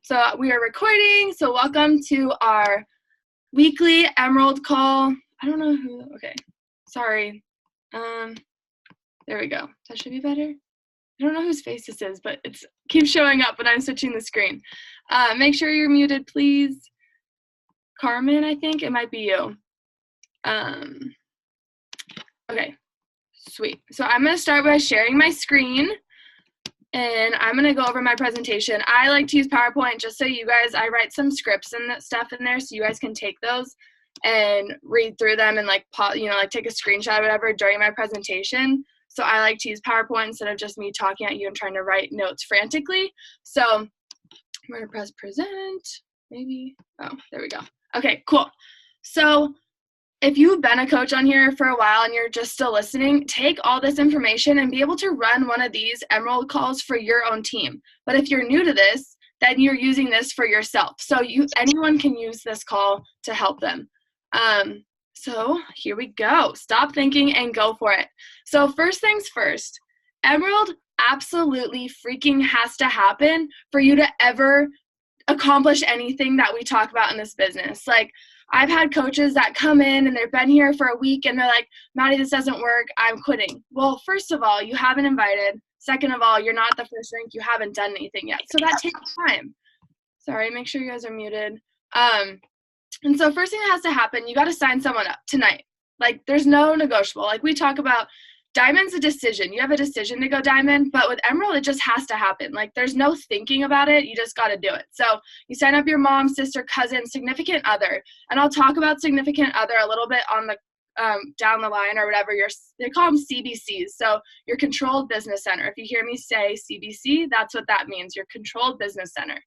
So we are recording. So welcome to our weekly Emerald call. I don't know who. Okay, sorry. There we go. That should be better. I don't know whose face this is, but it keeps showing up when I'm switching the screen. Make sure you're muted, please. Carmen, I think it might be you. Okay, sweet. So I'm going to start by sharing my screen, and I'm going to go over my presentation. I like to use PowerPoint just so you guys, I write some scripts and that stuff in there so you guys can take those and read through them and like take a screenshot or whatever during my presentation. So I like to use PowerPoint instead of just me talking at you and trying to write notes frantically. So I'm going to press present, maybe. Oh, there we go. Okay, cool. So if you've been a coach on here for a while and you're just still listening, take all this information and be able to run one of these Emerald calls for your own team. But if you're new to this, then you're using this for yourself. So anyone can use this call to help them. So here we go. Stop thinking and go for it. So first things first, Emerald absolutely freaking has to happen for you to ever accomplish anything that we talk about in this business. Like, I've had coaches that come in and they've been here for a week and they're like, Maddie, this doesn't work. I'm quitting. Well, first of all, you haven't invited. Second of all, you're not the first rank. You haven't done anything yet. So that takes time. Sorry, make sure you guys are muted. And so first thing that has to happen, you got to sign someone up tonight. Like, there's no negotiable. Like, we talk about Diamond's a decision. You have a decision to go Diamond, but with Emerald, it just has to happen. Like, there's no thinking about it. You just got to do it. So you sign up your mom, sister, cousin, significant other. And I'll talk about significant other a little bit on the down the line or whatever. They call them CBCs. So your controlled business center. If you hear me say CBC, that's what that means, your controlled business center.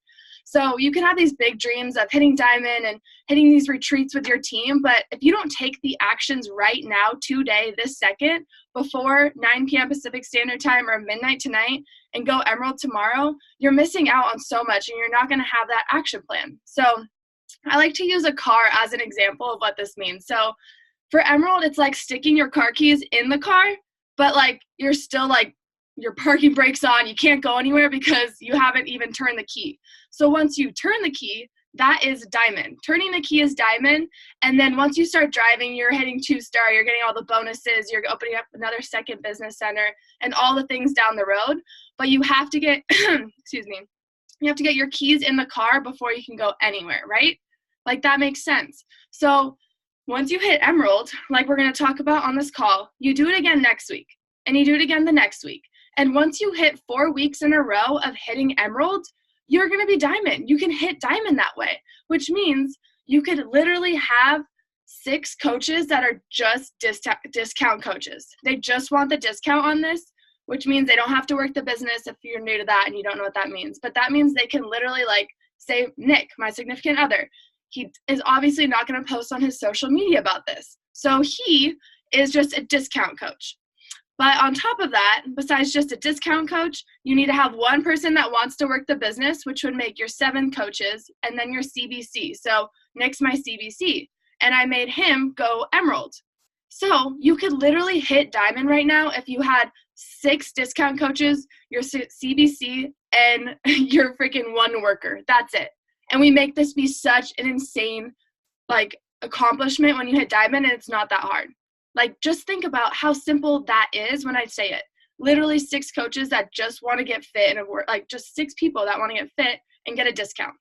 So you can have these big dreams of hitting Diamond and hitting these retreats with your team, but if you don't take the actions right now, today, this second, before 9 p.m. Pacific Standard Time or midnight tonight and go Emerald tomorrow, you're missing out on so much and you're not going to have that action plan. So I like to use a car as an example of what this means. So for Emerald, it's like sticking your car keys in the car, but like you're still like, your parking brake's on, you can't go anywhere because you haven't even turned the key. So once you turn the key, that is Diamond. Turning the key is Diamond, and then once you start driving, you're hitting 2-star, you're getting all the bonuses, you're opening up another second business center, and all the things down the road. But you have to get, excuse me, you have to get your keys in the car before you can go anywhere, right? Like, that makes sense. So once you hit Emerald, like we're going to talk about on this call, you do it again next week, and you do it again the next week. And once you hit 4 weeks in a row of hitting Emerald, you're going to be Diamond. You can hit Diamond that way, which means you could literally have 6 coaches that are just discount coaches. They just want the discount on this, which means they don't have to work the business if you're new to that and you don't know what that means. But that means they can literally, like, say, Nick, my significant other, he is obviously not going to post on his social media about this. So he is just a discount coach. But on top of that, besides just a discount coach, you need to have one person that wants to work the business, which would make your 7 coaches, and then your CBC. So Nick's my CBC, and I made him go Emerald. So you could literally hit Diamond right now if you had 6 discount coaches, your CBC, and your freaking 1 worker. That's it. And we make this be such an insane, like, accomplishment when you hit Diamond, and it's not that hard. Like, just think about how simple that is when I say it. Literally 6 coaches that just want to get fit and like just 6 people that want to get fit and get a discount.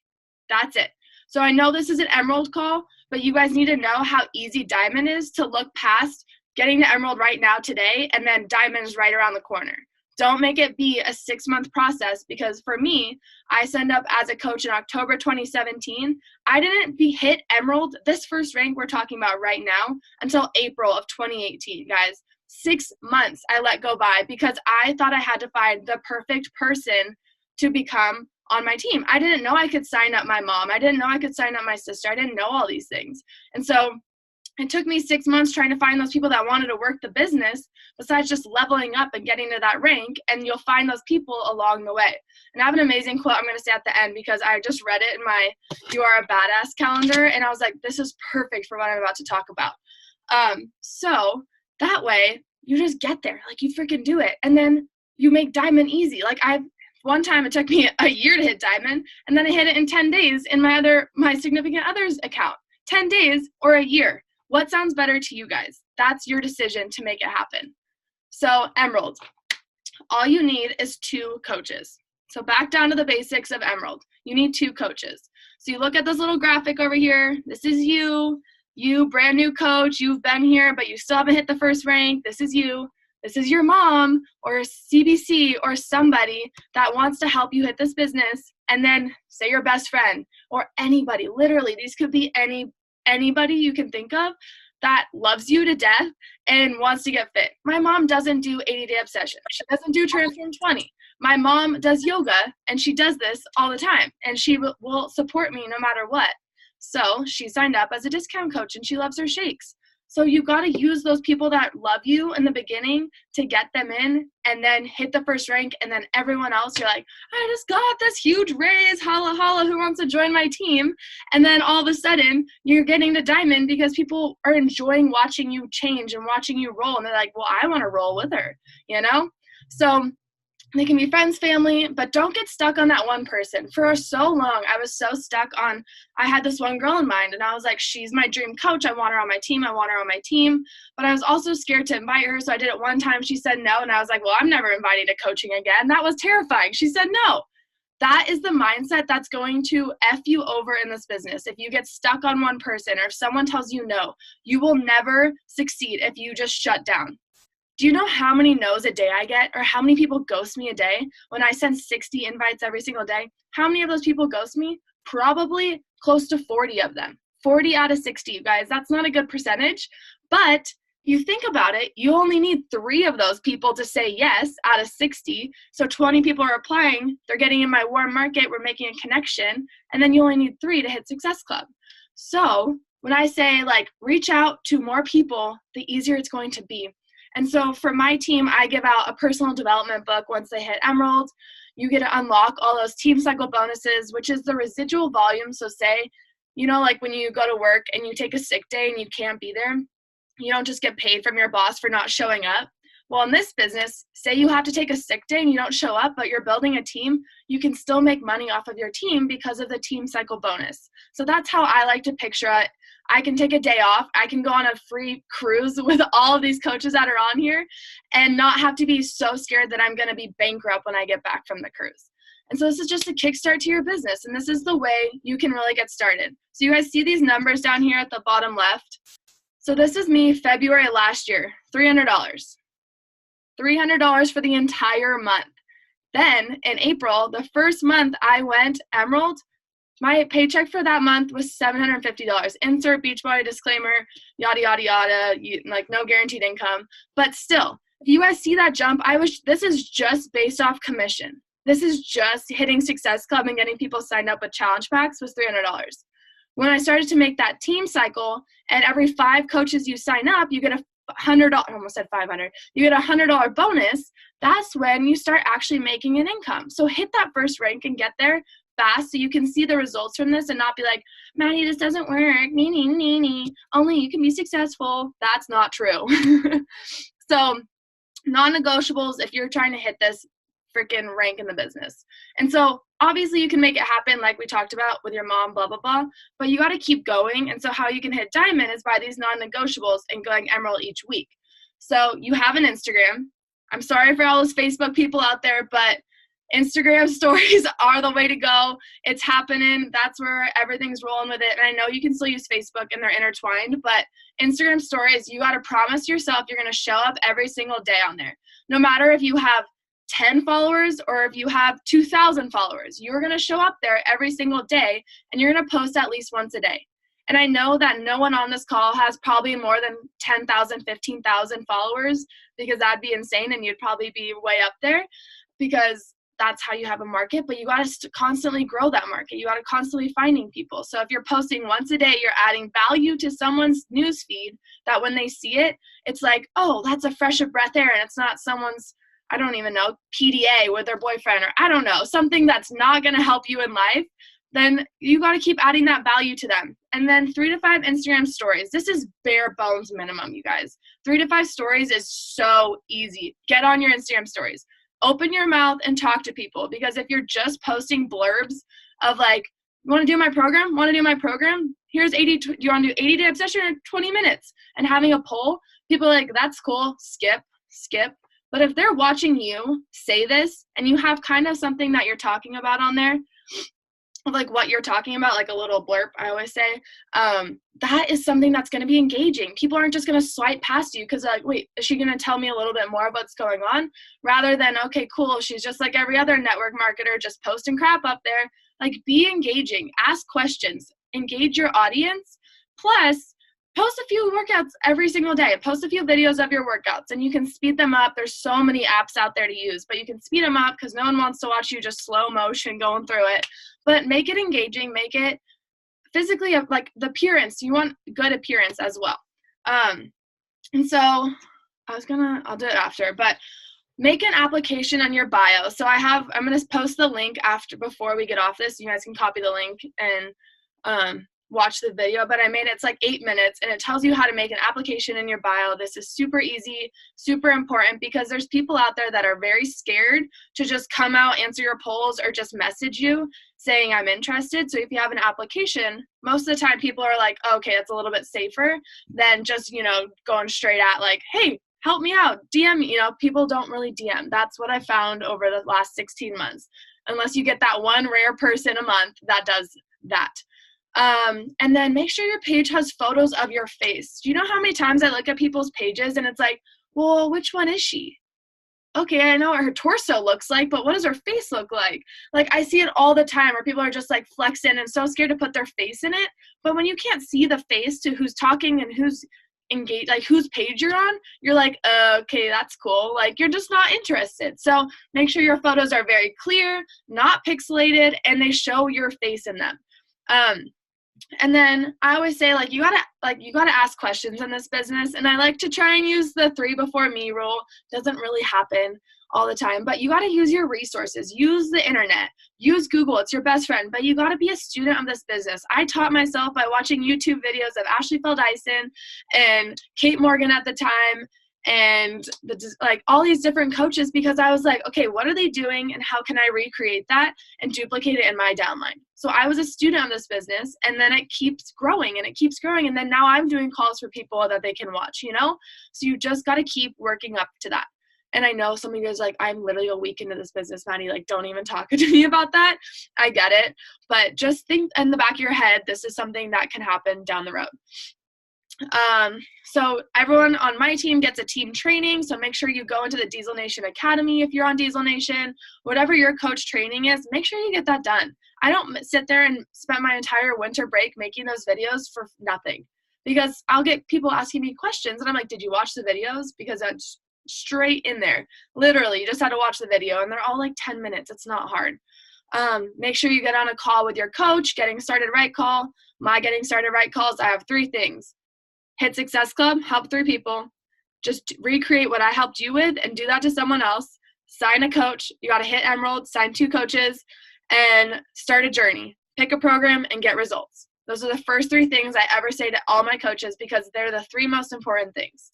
That's it. So I know this is an Emerald call, but you guys need to know how easy Diamond is to look past getting to Emerald right now today, and then Diamond is right around the corner. Don't make it be a 6-month process, because for me, I signed up as a coach in October 2017. I didn't hit Emerald, this first rank we're talking about right now, until April of 2018, guys. 6 months I let go by because I thought I had to find the perfect person to become on my team. I didn't know I could sign up my mom. I didn't know I could sign up my sister. I didn't know all these things. And so it took me 6 months trying to find those people that wanted to work the business besides just leveling up and getting to that rank, and you'll find those people along the way. And I have an amazing quote I'm going to say at the end because I just read it in my You Are a Badass calendar, and I was like, this is perfect for what I'm about to talk about. So that way, you just get there. Like, you freaking do it. And then you make Diamond easy. Like, I've one time it took me a year to hit diamond, and then I hit it in 10 days in my significant other's account. 10 days or a year. What sounds better to you guys? That's your decision to make it happen. So Emerald, all you need is 2 coaches. So back down to the basics of Emerald. You need 2 coaches. So you look at this little graphic over here. This is you brand new coach. You've been here, but you still haven't hit the first rank. This is you. This is your mom or CBC or somebody that wants to help you hit this business. And then say your best friend or anybody. Literally, these could be anybody you can think of that loves you to death and wants to get fit. My mom doesn't do 80-day obsession. She doesn't do Transform 20. My mom does yoga, and she does this all the time, and she will support me no matter what. So she signed up as a discount coach, and she loves her shakes. So you got to use those people that love you in the beginning to get them in and then hit the first rank. And then everyone else, you're like, I just got this huge raise. Holla, holla, who wants to join my team? And then all of a sudden you're getting to diamond because people are enjoying watching you change and watching you roll. And they're like, well, I want to roll with her, you know? So they can be friends, family, but don't get stuck on that one person. For so long, I was so stuck on, I had this one girl in mind, and I was like, she's my dream coach. I want her on my team. I want her on my team. But I was also scared to invite her, so I did it one time. She said no, and I was like, well, I'm never inviting to coaching again. That was terrifying. She said no. That is the mindset that's going to F you over in this business. If you get stuck on one person or if someone tells you no, you will never succeed if you just shut down. Do you know how many no's a day I get or how many people ghost me a day when I send 60 invites every single day? How many of those people ghost me? Probably close to 40 of them. 40 out of 60, you guys. That's not a good percentage. But you think about it, you only need 3 of those people to say yes out of 60. So 20 people are applying. They're getting in my warm market. We're making a connection. And then you only need 3 to hit Success Club. So when I say like reach out to more people, the easier it's going to be. And so for my team, I give out a personal development book once they hit Emerald. You get to unlock all those team cycle bonuses, which is the residual volume. So say, you know, like when you go to work and you take a sick day and you can't be there, you don't just get paid from your boss for not showing up. Well, in this business, say you have to take a sick day and you don't show up, but you're building a team, you can still make money off of your team because of the team cycle bonus. So that's how I like to picture it. I can take a day off. I can go on a free cruise with all of these coaches that are on here and not have to be so scared that I'm going to be bankrupt when I get back from the cruise. And so this is just a kickstart to your business. And this is the way you can really get started. So you guys see these numbers down here at the bottom left. So this is me February last year, $300. $300 for the entire month. Then in April, the first month I went Emerald, my paycheck for that month was $750. Insert Beachbody disclaimer, yada, yada, yada, like no guaranteed income. But still, if you guys see that jump, this is just based off commission. This is just hitting Success Club and getting people signed up with challenge packs was $300. When I started to make that team cycle, and every 5 coaches you sign up, you get a $100, I almost said 500. You get a $100 bonus. That's when you start actually making an income. So hit that first rank and get there fast so you can see the results from this and not be like, Maddie, this doesn't work. Nee. Only you can be successful. That's not true. So non-negotiables if you're trying to hit this freaking rank in the business. And so obviously you can make it happen like we talked about with your mom, blah, blah, blah, but you got to keep going. And so how you can hit diamond is by these non-negotiables and going Emerald each week. So you have an Instagram. I'm sorry for all those Facebook people out there, but Instagram stories are the way to go. It's happening. That's where everything's rolling with it. And I know you can still use Facebook and they're intertwined, but Instagram stories, you got to promise yourself you're going to show up every single day on there. No matter if you have 10 followers or if you have 2,000 followers, you're going to show up there every single day and you're going to post at least once a day. And I know that no one on this call has probably more than 10,000, 15,000 followers because that'd be insane and you'd probably be way up there because that's how you have a market, but you got to constantly grow that market. You got to constantly finding people. So if you're posting once a day, you're adding value to someone's newsfeed that when they see it, it's like, oh, that's a fresh of breath air. And it's not someone's, I don't even know, PDA with their boyfriend or I don't know, something that's not going to help you in life. Then you got to keep adding that value to them. And then 3 to 5 Instagram stories. This is bare bones minimum, you guys. 3 to 5 stories is so easy. Get on your Instagram stories. Open your mouth and talk to people, because if you're just posting blurbs of like, you want to do my program? Want to do my program? Here's 80, do you want to do 80-day obsession or 20 minutes? And having a poll, people are like, that's cool, skip. But if they're watching you say this and you have kind of something that you're talking about on there, like what you're talking about, like a little blurb, I always say, that is something that's going to be engaging. People aren't just going to swipe past you because like, wait, is she going to tell me a little bit more of what's going on? Rather than, okay, cool, she's just like every other network marketer, just posting crap up there. Like, be engaging, ask questions, engage your audience, plus post a few workouts every single day. Post a few videos of your workouts, and you can speed them up. There's so many apps out there to use, but you can speed them up because no one wants to watch you just slow motion going through it. But make it engaging, make it physically, like the appearance. You want good appearance as well. And so I'll do it after, but make an application on your bio. So I'm going to post the link before we get off this. You guys can copy the link and watch the video, but I made it's like 8 minutes, and it tells you how to make an application in your bio. This is super easy, super important, because there's people out there that are very scared to just come out, answer your polls, or just message you saying I'm interested. So if you have an application, most of the time people are like, oh, okay, that's a little bit safer than just, going straight at like, hey, help me out, DM me. People don't really DM. That's what I found over the last 16 months, unless you get that one rare person a month that does that. And then make sure your page has photos of your face. Do you know how many times I look at people's pages and it's like, well, which one is she? Okay, I know what her torso looks like, but what does her face look like? Like, I see it all the time where people are just like flexing and so scared to put their face in it. But when you can't see the face to who's talking and who's engaged, like whose page you're on, you're like, okay, that's cool. Like, you're just not interested. So make sure your photos are very clear, not pixelated, and they show your face in them. And then I always say, you gotta ask questions in this business. And I like to try and use the 3 before me rule. Doesn't really happen all the time, but you gotta use your resources. Use the internet. Use Google. It's your best friend. But you gotta be a student of this business. I taught myself by watching YouTube videos of Ashley Feldison and Kate Morgan at the time, and all these different coaches, because I was like, okay, what are they doing and how can I recreate that and duplicate it in my downline? So I was a student of this business, and then it keeps growing and it keeps growing. And then now I'm doing calls for people that they can watch, So you just got to keep working up to that. And I know some of you guys like, I'm literally a week into this business, Maddie, don't even talk to me about that. I get it. But just think in the back of your head, this is something that can happen down the road. So everyone on my team gets a team training. So make sure you go into the Diesel Nation Academy. If you're on Diesel Nation, whatever your coach training is, make sure you get that done. I don't sit there and spend my entire winter break making those videos for nothing, because I'll get people asking me questions and I'm like, did you watch the videos? Because that's straight in there. Literally, you just had to watch the video, and they're all like 10 minutes. It's not hard. Make sure you get on a call with your coach. Getting Started Right call. My Getting Started Right calls, I have 3 things. Hit Success Club, help 3 people. Just recreate what I helped you with and do that to someone else. Sign a coach. You got to hit Emerald, sign 2 coaches, and start a journey. Pick a program and get results. Those are the first 3 things I ever say to all my coaches, because they're the 3 most important things.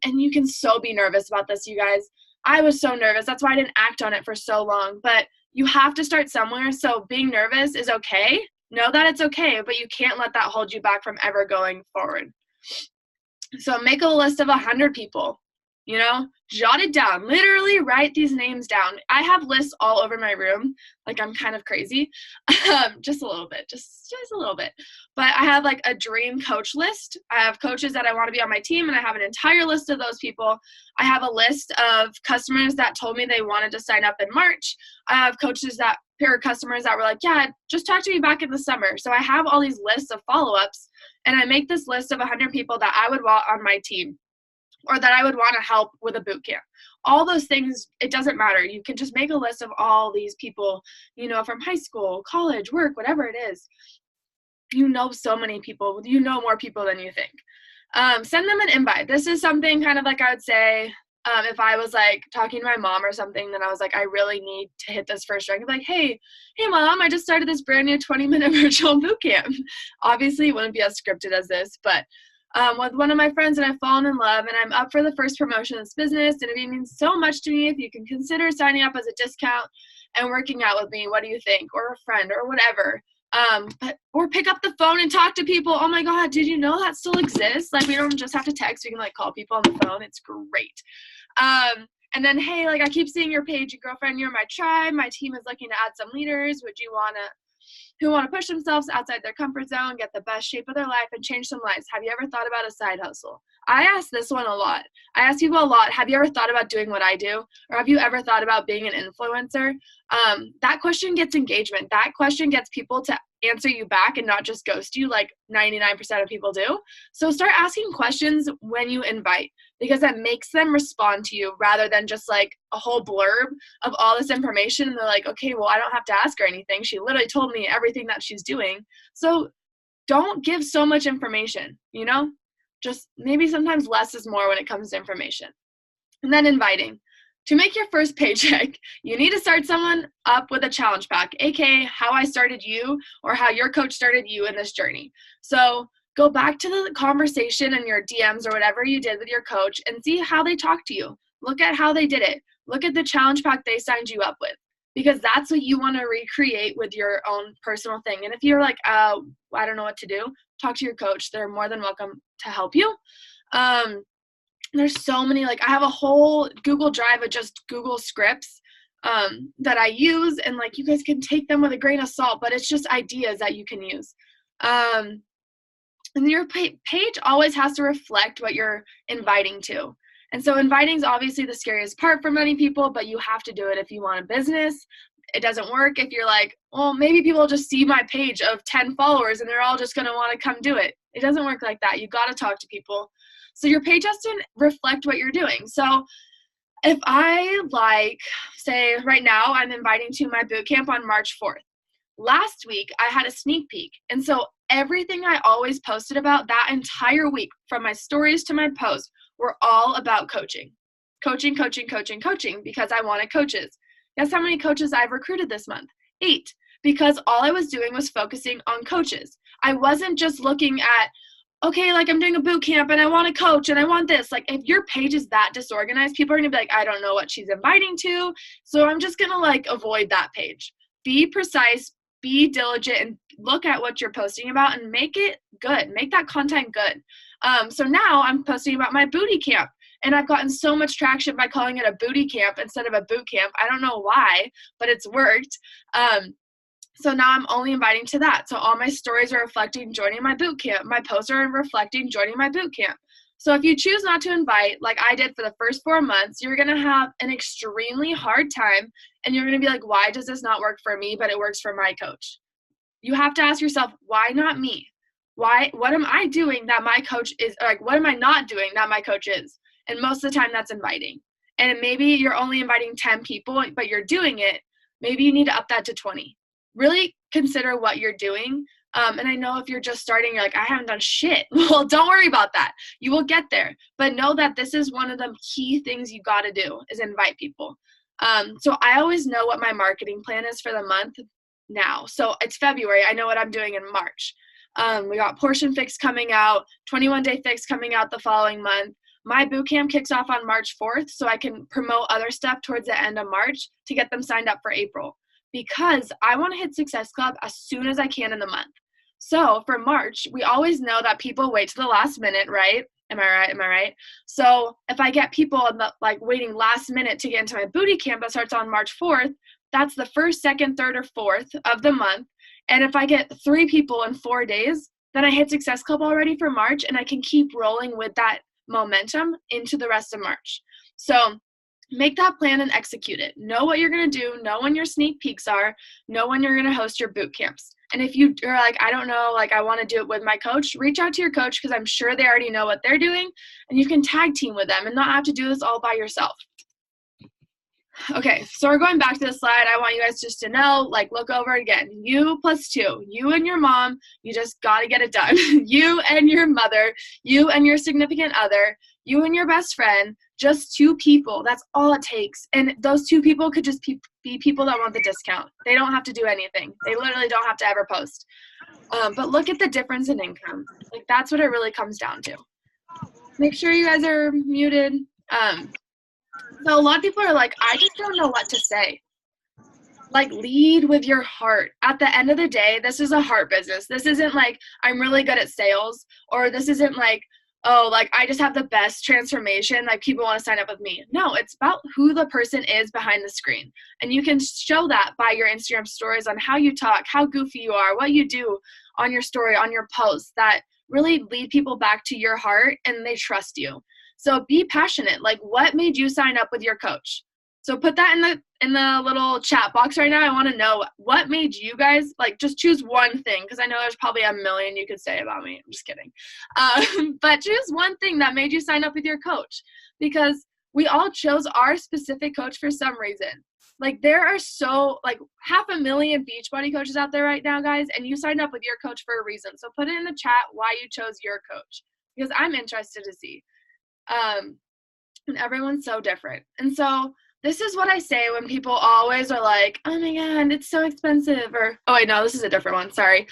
And you can so be nervous about this, you guys. I was so nervous. That's why I didn't act on it for so long. But you have to start somewhere. So being nervous is okay. Know that it's okay, but you can't let that hold you back from ever going forward. So make a list of 100 people, jot it down, literally write these names down. I have lists all over my room. I'm kind of crazy, just a little bit, just a little bit. But I have a dream coach list. I have coaches that I want to be on my team, and I have an entire list of those people. I have a list of customers that told me they wanted to sign up in March. I have customers that were like, yeah, just talk to me back in the summer. So I have all these lists of follow-ups, and I make this list of 100 people that I would want on my team, or that I would want to help with a boot camp. All those things, it doesn't matter. You can just make a list of all these people, from high school, college, work, whatever it is. So many people. More people than you think. Send them an invite. This is something kind of I would say, if I was talking to my mom or something, then I was I really need to hit this first rank. I'm hey mom, I just started this brand new 20-minute virtual boot camp. Obviously it wouldn't be as scripted as this, but with one of my friends, and I've fallen in love, and I'm up for the first promotion in this business, and it means so much to me. If you can consider signing up as a discount and working out with me, what do you think? Or a friend or whatever. Or pick up the phone and talk to people. Oh my God, did you know that still exists? Like, we don't just have to text. We can like call people on the phone. It's great. And then, hey, like, I keep seeing your page, your girlfriend, you're my tribe. My team is looking to add some leaders. Who want to push themselves outside their comfort zone, get the best shape of their life, and change some lives. Have you ever thought about a side hustle? I ask this one a lot. I ask people a lot, have you ever thought about doing what I do? Or have you ever thought about being an influencer? That question gets engagement. That question gets people to answer you back and not just ghost you like 99% of people do. So start asking questions when you invite, because that makes them respond to you rather than just like a whole blurb of all this information. And they're like, okay, well, I don't have to ask her anything. She literally told me everything that she's doing. So don't give so much information, you know? Just maybe sometimes less is more when it comes to information. And then inviting. To make your first paycheck, you need to start someone up with a challenge pack, aka how I started you or how your coach started you in this journey. So go back to the conversation in your DMs or whatever you did with your coach and see how they talked to you. Look at how they did it. Look at the challenge pack they signed you up with, because that's what you want to recreate with your own personal thing. And if you're like, I don't know what to do, talk to your coach. They're more than welcome to help you. There's so many, like I have a whole Google Drive of just Google scripts that I use, and like you guys can take them with a grain of salt, but it's just ideas that you can use. And your page always has to reflect what you're inviting to. And so inviting is obviously the scariest part for many people, but you have to do it if you want a business. It doesn't work if you're like, well, maybe people just see my page of 10 followers and they're all just going to want to come do it. It doesn't work like that. You got to talk to people. So your page has to reflect what you're doing. So if I say right now I'm inviting to my boot camp on March 4th. Last week I had a sneak peek. And so everything I always posted about that entire week, from my stories to my posts, were all about coaching. Coaching, because I wanted coaches. Guess how many coaches I've recruited this month? 8. Because all I was doing was focusing on coaches. I wasn't just looking at, okay, like I'm doing a boot camp and I want a coach and I want this. Like if your page is that disorganized, people are going to be like, I don't know what she's inviting to. So I'm just going to like avoid that page. Be precise, be diligent, and look at what you're posting about and make it good. Make that content good. So now I'm posting about my booty camp, and I've gotten so much traction by calling it a booty camp instead of a boot camp. I don't know why, but it's worked. So now I'm only inviting to that. So all my stories are reflecting joining my boot camp. My posts are reflecting joining my boot camp. So if you choose not to invite, like I did for the first 4 months, you're going to have an extremely hard time, and you're going to be like, why does this not work for me, but it works for my coach? You have to ask yourself, why not me? What am I doing that my coach is, like, what am I not doing that my coach is? And most of the time that's inviting. And maybe you're only inviting 10 people, but you're doing it. Maybe you need to up that to 20. Really consider what you're doing. And I know if you're just starting, you're like, I haven't done shit. Well, don't worry about that. You will get there. But know that this is one of the key things you got to do is invite people. So I always know what my marketing plan is for the month now. So it's February. I know what I'm doing in March. We got Portion Fix coming out, 21-Day Fix coming out the following month. My bootcamp kicks off on March 4th, so I can promote other stuff towards the end of March to get them signed up for April, because I want to hit Success Club as soon as I can in the month. So for March, we always know that people wait to the last minute, right? Am I right? So if I get people waiting last minute to get into my booty camp that starts on March 4th, that's the 1st, 2nd, 3rd, or 4th of the month. And if I get 3 people in 4 days, then I hit Success Club already for March, and I can keep rolling with that momentum into the rest of March. So make that plan and execute it. Know what you're going to do. Know when your sneak peeks are. Know when you're going to host your boot camps. And if you are like, I don't know, like I want to do it with my coach, reach out to your coach, because I'm sure they already know what they're doing, and you can tag team with them and not have to do this all by yourself. Okay, so we're going back to this slide. I want you guys just to know, like, look over it again. You plus 2, you and your mom, you just got to get it done. You and your mother, you and your significant other, you and your best friend, just 2 people. That's all it takes. And those 2 people could just be people that want the discount. They don't have to do anything. They literally don't have to ever post. But look at the difference in income. Like, that's what it really comes down to. Make sure you guys are muted. So a lot of people are like, I just don't know what to say. Like, lead with your heart. At the end of the day, this is a heart business. This isn't like, I'm really good at sales, or this isn't like, oh, like, I just have the best transformation, like, people want to sign up with me. No, it's about who the person is behind the screen. And you can show that by your Instagram stories on how you talk, how goofy you are, what you do on your story, on your posts, that really lead people back to your heart and they trust you. So be passionate. Like, what made you sign up with your coach? So put that in the little chat box right now. I want to know what made you guys, like, just choose one thing, because I know there's probably a million you could say about me. I'm just kidding. But choose one thing that made you sign up with your coach, because we all chose our specific coach for some reason. Like, there are like 500,000 Beachbody coaches out there right now, guys, and you signed up with your coach for a reason. So put it in the chat why you chose your coach, because I'm interested to see. And everyone's so different. And so this is what I say when people always are like, oh my God, it's so expensive. Or, oh wait, no, this is a different one. Sorry.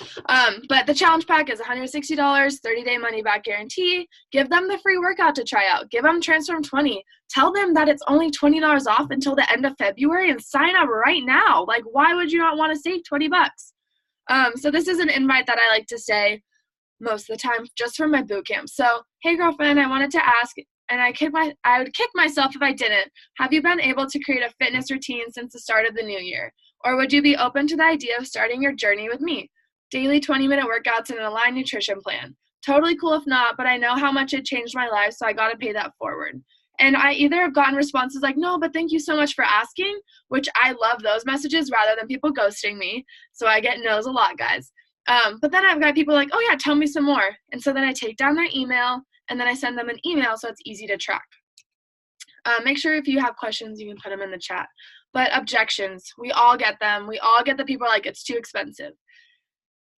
But the challenge pack is $160, 30-day money back guarantee. Give them the free workout to try out. Give them Transform 20. Tell them that it's only $20 off until the end of February, and sign up right now. Like, why would you not want to save $20? So this is an invite that I like to say most of the time just for my boot camp. So, hey girlfriend, I wanted to ask, and I would kick myself if I didn't. Have you been able to create a fitness routine since the start of the new year? Or would you be open to the idea of starting your journey with me? Daily 20-minute workouts and an aligned nutrition plan. Totally cool if not, but I know how much it changed my life, so I got to pay that forward. And I either have gotten responses like, no, but thank you so much for asking, which I love those messages rather than people ghosting me. So I get no's a lot, guys. But then I've got people like, oh yeah, tell me some more. And so then I take down their email, and then I send them an email so it's easy to track. Make sure if you have questions, you can put them in the chat. But objections, we all get them. We all get the people like, it's too expensive.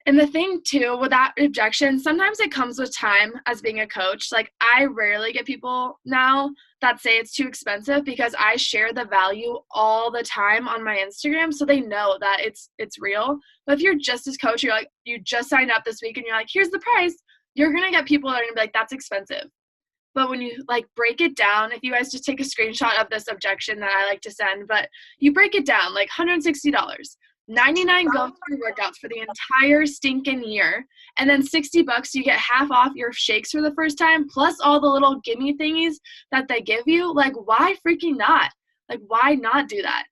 And the thing too with that objection, sometimes it comes with time as being a coach. Like, I rarely get people now that say it's too expensive, because I share the value all the time on my Instagram, so they know that it's real. But if you're just as coach, you're like, you just signed up this week and you're like, here's the price, you're going to get people that are going to be like, that's expensive. But when you like break it down, if you guys just take a screenshot of this objection that I like to send, but you break it down, like $160, 99 go-through workouts for the entire stinking year, and then $60 you get half off your shakes for the first time, plus all the little gimme thingies that they give you. Like, why freaking not? Like, why not do that?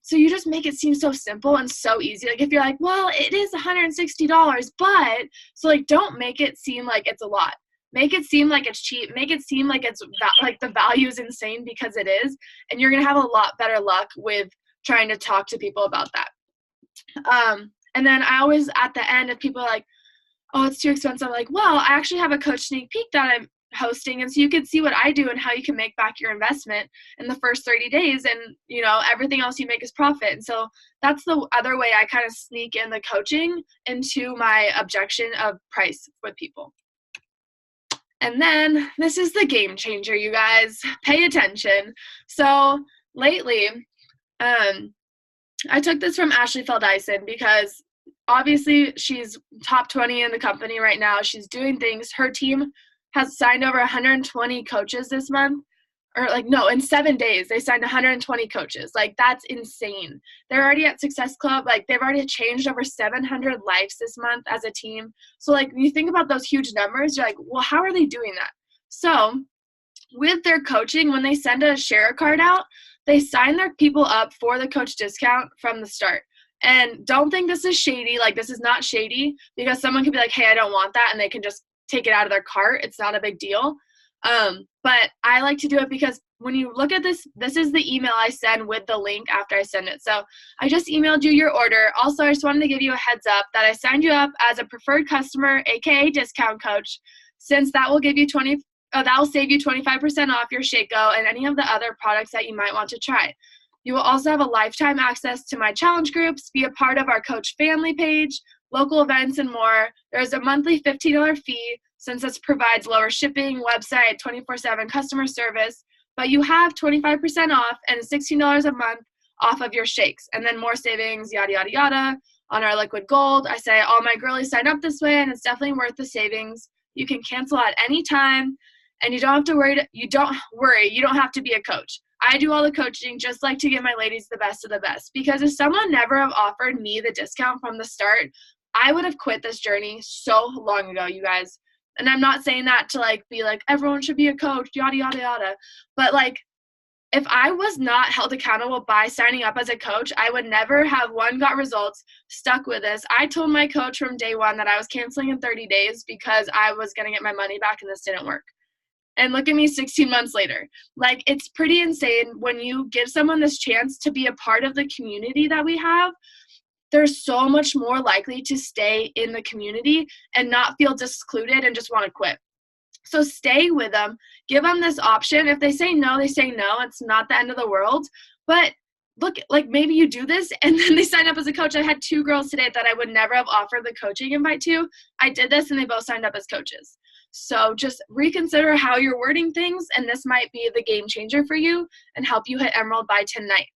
So you just make it seem so simple and so easy. Like, if you're like, well, it is $160, but, so like, don't make it seem like it's a lot. Make it seem like it's cheap. Make it seem like it's like the value is insane, because it is, and you're gonna have a lot better luck with trying to talk to people about that. And then I always, at the end, if people are like, oh, it's too expensive, I'm like, well, I actually have a coach sneak peek that I'm hosting, and so you can see what I do and how you can make back your investment in the first 30 days, and you know, everything else you make is profit. And so that's the other way I kind of sneak in the coaching into my objection of price with people. And then this is the game changer, you guys. Pay attention. So lately, I took this from Ashley Feldison, because obviously she's top 20 in the company right now. She's doing things. Her team has signed over 120 coaches this month. Or like, no, in 7 days, they signed 120 coaches. Like, that's insane. They're already at Success Club. Like, they've already changed over 700 lives this month as a team. So, like, when you think about those huge numbers, you're like, well, how are they doing that? So, with their coaching, when they send a share card out, they sign their people up for the coach discount from the start. And don't think this is shady. Like, this is not shady, because someone could be like, hey, I don't want that, and they can just take it out of their cart. It's not a big deal. But I like to do it because when you look at this, this is the email I send with the link after I send it. So I just emailed you your order. Also, I just wanted to give you a heads up that I signed you up as a preferred customer, aka discount coach, since that will give you that will save you 25% off your Shakeco and any of the other products that you might want to try. You will also have a lifetime access to my challenge groups, be a part of our coach family page, local events, and more. There's a monthly $15 fee, since this provides lower shipping, website, 24/7 customer service, but you have 25% off and $16 a month off of your shakes, and then more savings, yada, yada, yada. on our Liquid Gold. I say all my girlies sign up this way, and it's definitely worth the savings. You can cancel at any time, and you don't have to worry. You don't have to be a coach. I do all the coaching just like to give my ladies the best of the best, because if someone never have offered me the discount from the start, I would have quit this journey so long ago, you guys. And I'm not saying that to like be like everyone should be a coach, yada yada yada, but like if I was not held accountable by signing up as a coach, I would never have, one, got results, stuck with this. I told my coach from day one that I was canceling in 30 days because I was going to get my money back, and this didn't work. And look at me 16 months later. Like, it's pretty insane when you give someone this chance to be a part of the community that we have. They're so much more likely to stay in the community and not feel excluded and just want to quit. So stay with them. Give them this option. If they say no, they say no. It's not the end of the world. But look, like maybe you do this and then they sign up as a coach. I had 2 girls today that I would never have offered the coaching invite to. I did this and they both signed up as coaches. So just reconsider how you're wording things, and this might be the game changer for you and help you hit Emerald by tonight.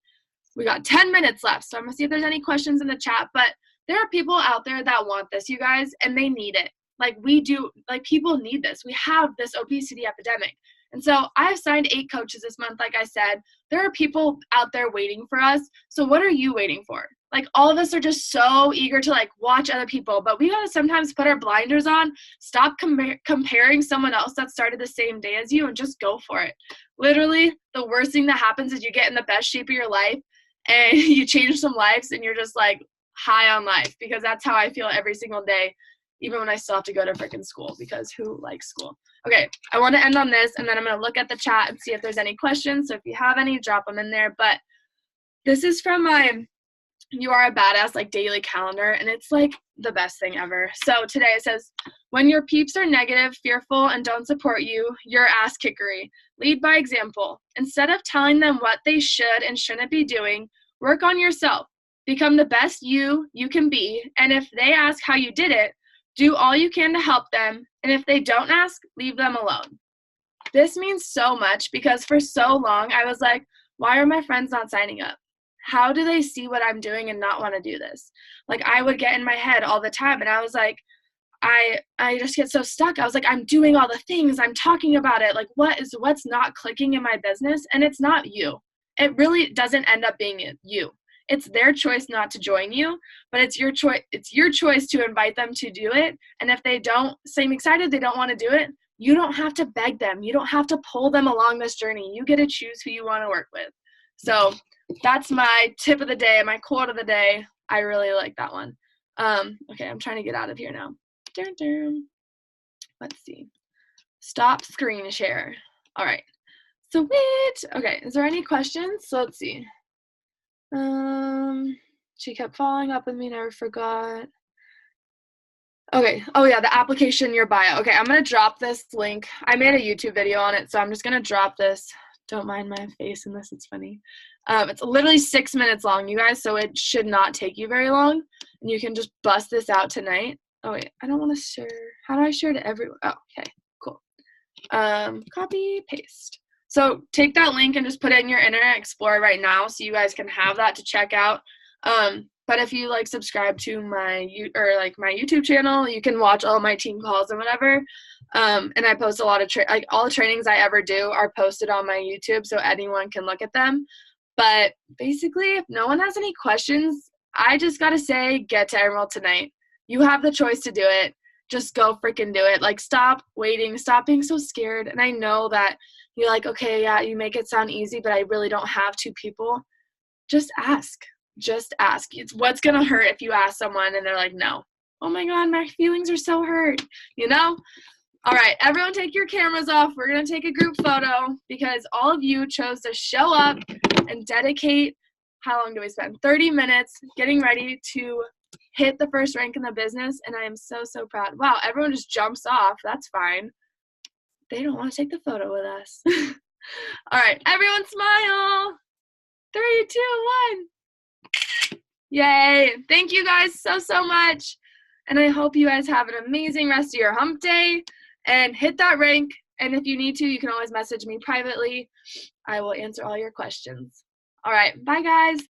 We got 10 minutes left, so I'm going to see if there's any questions in the chat. But there are people out there that want this, you guys, and they need it. Like we do, like people need this. We have this obesity epidemic. And so I've signed 8 coaches this month, like I said. There are people out there waiting for us. So what are you waiting for? Like all of us are just so eager to like watch other people, but we got to sometimes put our blinders on, stop comparing someone else that started the same day as you, and just go for it. Literally, the worst thing that happens is you get in the best shape of your life and you change some lives and you're just like high on life, because that's how I feel every single day, even when I still have to go to freaking school, because who likes school? Okay, I want to end on this, and then I'm going to look at the chat and see if there's any questions. So if you have any, drop them in there. But this is from my You Are a Badass like daily calendar, and it's like the best thing ever. So today it says, when your peeps are negative, fearful, and don't support you, you're ass kickery. Lead by example. Instead of telling them what they should and shouldn't be doing, work on yourself. Become the best you can be, and if they ask how you did it, do all you can to help them, and if they don't ask, leave them alone. This means so much, because for so long I was like, why are my friends not signing up? How do they see what I'm doing and not want to do this? Like I would get in my head all the time, and I was like, I just get so stuck. I was like, I'm doing all the things, I'm talking about it. Like what's not clicking in my business? And it's not you. It really doesn't end up being you. It's their choice not to join you, but it's your choice. It's your choice to invite them to do it. And if they don't seem excited, they don't want to do it, you don't have to beg them. You don't have to pull them along this journey. You get to choose who you want to work with. So that's my tip of the day, my quote of the day. I really like that one. Okay, I'm trying to get out of here now. Dun, dun. Let's see. Stop screen share. All right. Sweet. Okay, is there any questions? So let's see. She kept following up with me, never forgot. Okay. Oh yeah, the application, your bio. Okay, I'm gonna drop this link. I made a YouTube video on it, so I'm just gonna drop this. Don't mind my face in this, it's funny. It's literally 6 minutes long, you guys, so it should not take you very long. And you can just bust this out tonight. Oh wait, I don't want to share. How do I share to everyone? Oh, okay, cool. Copy, paste. So take that link and just put it in your Internet Explorer right now, so you guys can have that to check out. But if you like subscribe to my YouTube channel, you can watch all my team calls and whatever. And I post a lot of all the trainings I ever do are posted on my YouTube, so anyone can look at them. But basically, if no one has any questions, I just gotta say, get to Emerald tonight. You have the choice to do it. Just go freaking do it. Like, stop waiting. Stop being so scared. And I know that you're like, okay, yeah, you make it sound easy, but I really don't have 2 people. Just ask. Just ask. It's what's going to hurt if you ask someone and they're like, no. Oh my God, my feelings are so hurt, you know? All right, everyone take your cameras off. We're going to take a group photo because all of you chose to show up and dedicate, how long do we spend? 30 minutes getting ready to hit the first rank in the business, and I am so, so proud. Wow, everyone just jumps off. That's fine. They don't want to take the photo with us. All right, everyone smile. 3, 2, 1. Yay. Thank you guys so, so much. And I hope you guys have an amazing rest of your hump day and hit that rank. And if you need to, you can always message me privately. I will answer all your questions. All right, bye guys.